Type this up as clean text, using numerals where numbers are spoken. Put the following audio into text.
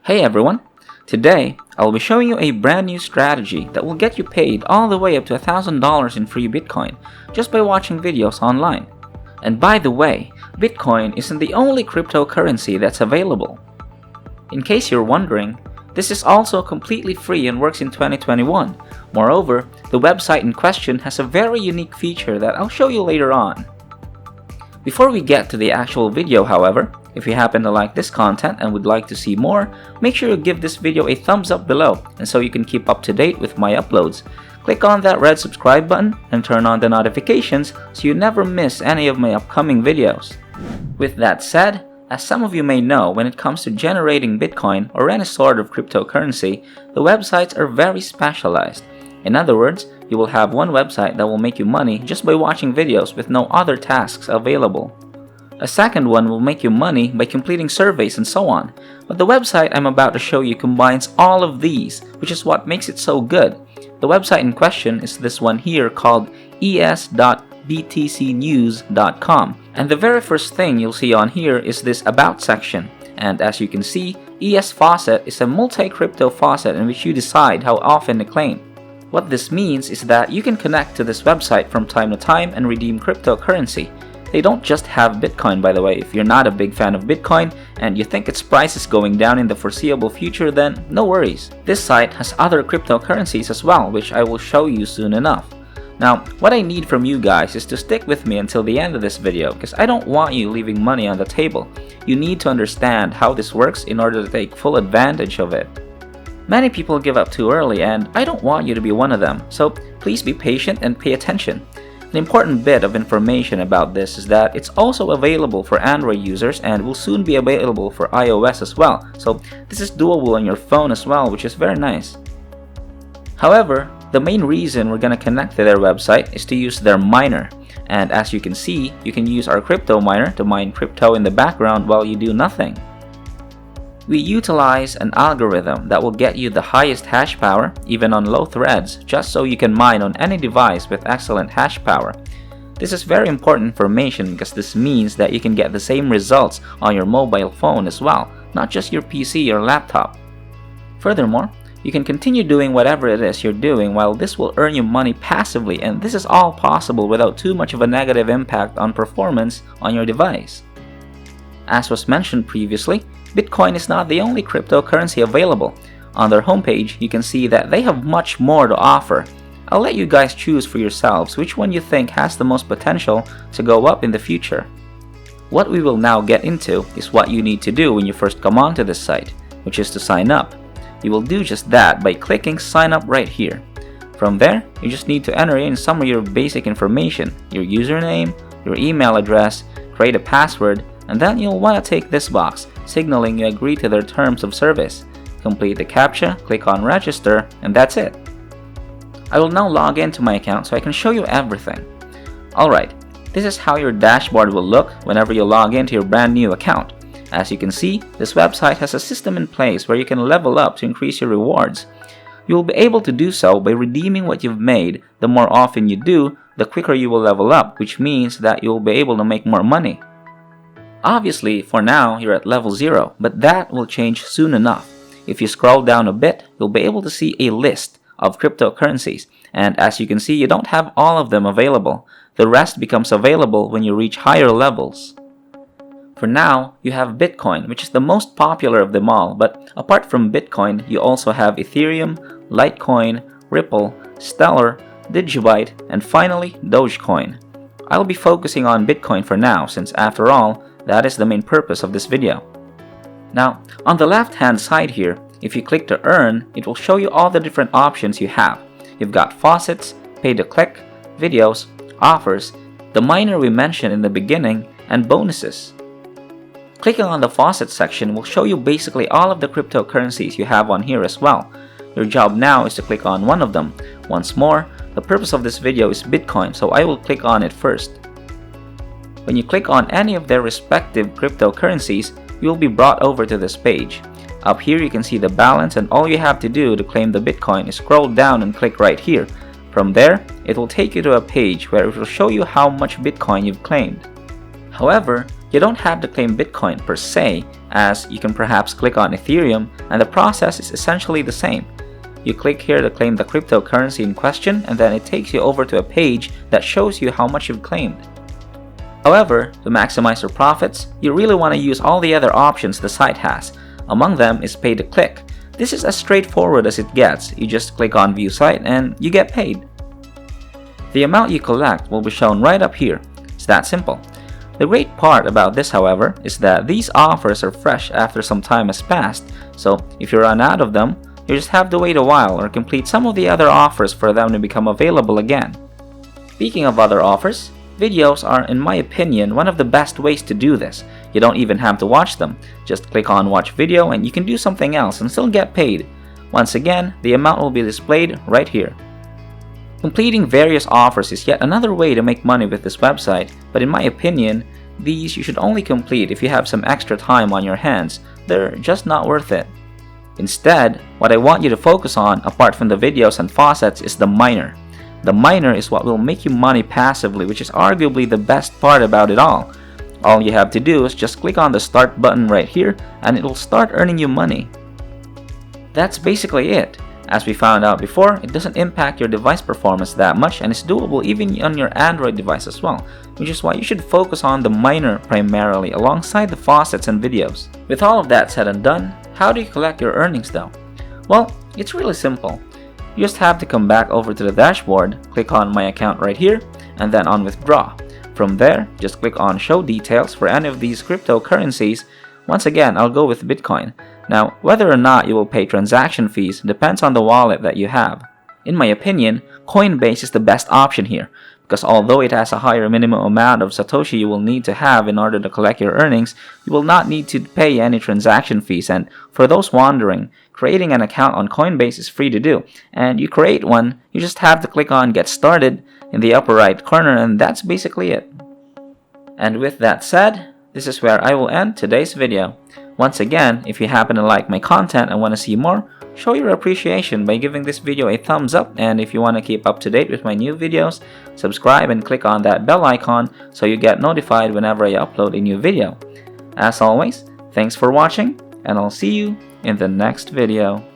Hey everyone! Today, I'll be showing you a brand new strategy that will get you paid all the way up to $1,000 in free Bitcoin just by watching videos online. And by the way, Bitcoin isn't the only cryptocurrency that's available. In case you're wondering, this is also completely free and works in 2021. Moreover, the website in question has a very unique feature that I'll show you later on. Before we get to the actual video, however, if you happen to like this content and would like to see more, make sure you give this video a thumbs up below, and so you can keep up to date with my uploads. Click on that red subscribe button and turn on the notifications so you never miss any of my upcoming videos. With that said, as some of you may know, when it comes to generating Bitcoin or any sort of cryptocurrency, the websites are very specialized. In other words, you will have one website that will make you money just by watching videos with no other tasks available. A second one will make you money by completing surveys and so on. But the website I'm about to show you combines all of these, which is what makes it so good. The website in question is this one here called es.btcnews.com. And the very first thing you'll see on here is this About section. And as you can see, ES Faucet is a multi-crypto faucet in which you decide how often to claim. What this means is that you can connect to this website from time to time and redeem cryptocurrency. They don't just have Bitcoin, by the way. If you're not a big fan of Bitcoin and you think its price is going down in the foreseeable future, then no worries. This site has other cryptocurrencies as well, which I will show you soon enough. Now, what I need from you guys is to stick with me until the end of this video, because I don't want you leaving money on the table. You need to understand how this works in order to take full advantage of it. Many people give up too early, and I don't want you to be one of them, so please be patient and pay attention. An important bit of information about this is that it's also available for Android users and will soon be available for iOS as well, so this is doable on your phone as well, which is very nice. However, the main reason we're going to connect to their website is to use their miner, and as you can see, you can use our crypto miner to mine crypto in the background while you do nothing. We utilize an algorithm that will get you the highest hash power, even on low threads, just so you can mine on any device with excellent hash power. This is very important information because this means that you can get the same results on your mobile phone as well, not just your PC or laptop. Furthermore, you can continue doing whatever it is you're doing while this will earn you money passively, and this is all possible without too much of a negative impact on performance on your device. As was mentioned previously, Bitcoin is not the only cryptocurrency available. On their homepage, you can see that they have much more to offer. I'll let you guys choose for yourselves which one you think has the most potential to go up in the future. What we will now get into is what you need to do when you first come onto this site, which is to sign up. You will do just that by clicking sign up right here. From there, you just need to enter in some of your basic information, your username, your email address, create a password, and then you'll want to take this box, signaling you agree to their terms of service. Complete the CAPTCHA, click on register, and that's it. I will now log into my account so I can show you everything. Alright, this is how your dashboard will look whenever you log into your brand new account. As you can see, this website has a system in place where you can level up to increase your rewards. You will be able to do so by redeeming what you've made. The more often you do, the quicker you will level up, which means that you will be able to make more money. Obviously, for now, you're at level 0, but that will change soon enough. If you scroll down a bit, you'll be able to see a list of cryptocurrencies, and as you can see, you don't have all of them available. The rest becomes available when you reach higher levels. For now, you have Bitcoin, which is the most popular of them all, but apart from Bitcoin, you also have Ethereum, Litecoin, Ripple, Stellar, Digibyte, and finally, Dogecoin. I'll be focusing on Bitcoin for now, since after all, that is the main purpose of this video. Now, on the left hand side here, if you click to earn, it will show you all the different options you have. You've got faucets, pay to click, videos, offers, the miner we mentioned in the beginning, and bonuses. Clicking on the faucet section will show you basically all of the cryptocurrencies you have on here as well. Your job now is to click on one of them. Once more, the purpose of this video is Bitcoin, so I will click on it first. When you click on any of their respective cryptocurrencies, you will be brought over to this page. Up here you can see the balance, and all you have to do to claim the Bitcoin is scroll down and click right here. From there, it will take you to a page where it will show you how much Bitcoin you've claimed. However, You don't have to claim Bitcoin per se, as you can perhaps click on Ethereum and the process is essentially the same. You click here to claim the cryptocurrency in question and then it takes you over to a page that shows you how much you've claimed. However, to maximize your profits, you really want to use all the other options the site has. Among them is pay to click. This is as straightforward as it gets. You just click on view site and you get paid. The amount you collect will be shown right up here. It's that simple. The great part about this, however, is that these offers are fresh after some time has passed, so if you run out of them, you just have to wait a while or complete some of the other offers for them to become available again. Speaking of other offers, videos are, in my opinion, one of the best ways to do this. You don't even have to watch them. Just click on watch video and you can do something else and still get paid. Once again, the amount will be displayed right here. Completing various offers is yet another way to make money with this website, but in my opinion, these you should only complete if you have some extra time on your hands. They're just not worth it. Instead, what I want you to focus on, apart from the videos and faucets, is the miner. The miner is what will make you money passively, which is arguably the best part about it all. All you have to do is just click on the start button right here and it will start earning you money. That's basically it. As we found out before, it doesn't impact your device performance that much and it's doable even on your Android device as well, which is why you should focus on the miner primarily alongside the faucets and videos. With all of that said and done, how do you collect your earnings though? Well, it's really simple. You just have to come back over to the dashboard, click on my account right here, and then on withdraw. From there, just click on show details for any of these cryptocurrencies. Once again, I'll go with Bitcoin. Now, whether or not you will pay transaction fees depends on the wallet that you have. In my opinion, Coinbase is the best option here, because although it has a higher minimum amount of Satoshi you will need to have in order to collect your earnings, you will not need to pay any transaction fees. And for those wondering, creating an account on Coinbase is free to do. And you create one, you just have to click on Get Started in the upper right corner, and that's basically it. And with that said, this is where I will end today's video. Once again, if you happen to like my content and want to see more, show your appreciation by giving this video a thumbs up, and if you want to keep up to date with my new videos, subscribe and click on that bell icon so you get notified whenever I upload a new video. As always, thanks for watching, and I'll see you in the next video.